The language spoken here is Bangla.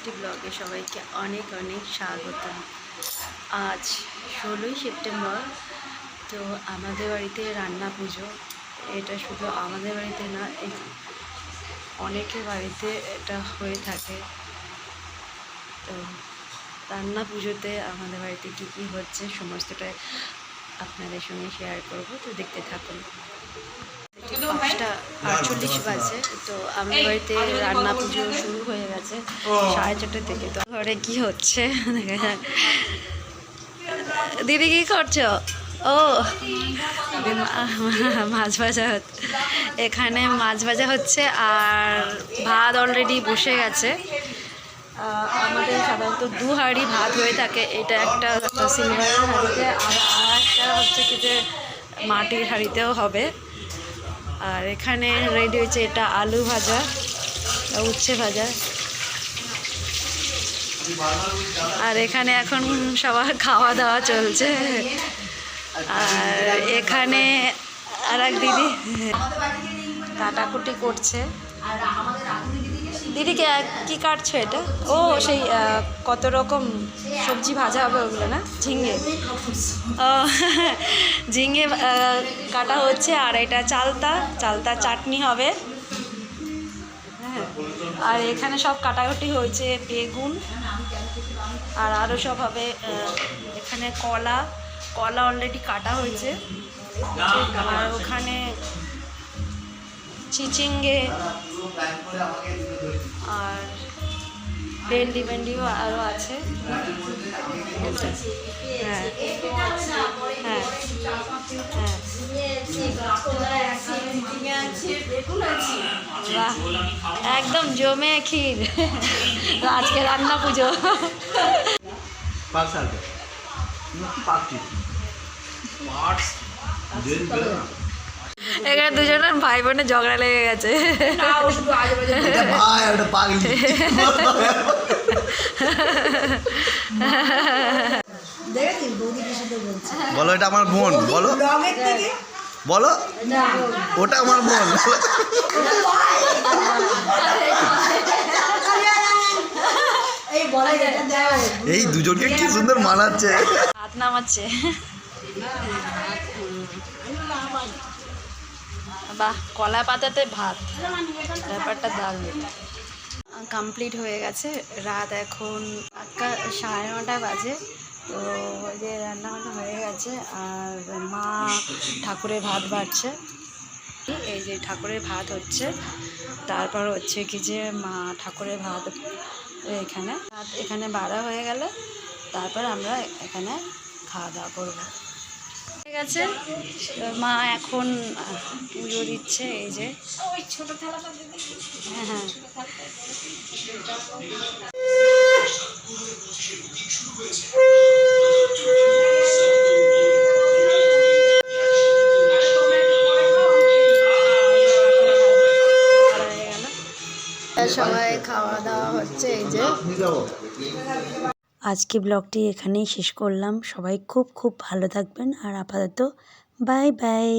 একটি ব্লগে সবাইকে অনেক অনেক স্বাগত। আজ 16ই সেপ্টেম্বর। তো আমাদের বাড়িতে রান্না পুজো। এটা শুধু আমাদের বাড়িতে না, অনেকের বাড়িতে এটা হয়ে থাকে। তো রান্না পুজোতে আমাদের বাড়িতে কী কী হচ্ছে সমস্তটাই আপনাদের সঙ্গে শেয়ার করব। তো দেখতে থাকুন। 5:48 বাজে। তো আমাদের বাড়িতে রান্না পুজো শুরু হয়ে গেছে 4:30 থেকে। তো ঘরে কি হচ্ছে দেখা যাক। দিদি কি করছো? ও মাছ ভাজা হচ্ছে, এখানে মাছ ভাজা হচ্ছে আর ভাত অলরেডি বসে গেছে। আমাদের সাধারণত 2 হাঁড়ি ভাত হয়ে থাকে। এটা একটা সিলভারের হাঁড়িতে, আর একটা হচ্ছে কি যে মাটির হাঁড়িতেও হবে। আর এখানে রেডি হয়েছে এটা আলু ভাজা, উচ্ছে ভাজা। আর এখানে এখন সবার খাওয়া দাওয়া চলছে। আর এখানে আর এক দিদি কাটাকুটি করছে। দিদিকে কি কাটছো এটা? ও সেই কত রকম সবজি ভাজা হবে ওগুলো না? ঝিঙে, ও ঝিঙে কাটা হচ্ছে। আর এটা চালতা চাটনি হবে। হ্যাঁ, আর এখানে সব কাটাকুটি হয়েছে, বেগুন আর আরও সব হবে। এখানে কলা অলরেডি কাটা হয়েছে। আর ওখানে চিচিঙ্গে আর ভেন্ডিও আরও আছে। হ্যাঁ হ্যাঁ হ্যাঁ, বাহ, একদম জমে ক্ষীর। আজকে রান্না পুজো। এখানে দুজনের ভাই বোনের ঝগড়া লেগে গেছে। বলো এটা আমার বোন, বলো বলো ওটা আমার বোন। এই দুজনকে কি সুন্দর মানাচ্ছে। হাত নামাচ্ছে। বাহ, কলা পাতাতে ভাত, ব্যাপারটা দারুণ। কমপ্লিট হয়ে গেছে। রাত এখন 9:30 বাজে। তো ওই যে রান্নাবান্না হয়ে গেছে। আর মা ঠাকুরের ভাত বাড়ছে। এই যে ঠাকুরের ভাত হচ্ছে, তারপর হচ্ছে কি যে মা ঠাকুরের ভাত এখানে বাড়া হয়ে গেলে তারপর আমরা এখানে খাওয়া দাওয়া করবো। ঠিক আছে, মা এখন পুজো দিচ্ছে। এই যে হ্যাঁ হ্যাঁ, সবাই খাওয়া দাওয়া হচ্ছে। এই যে আজকে ব্লগটি এখানেই শেষ করলাম। সবাই খুব খুব ভালো থাকবেন। আর আপাতত বাই বাই।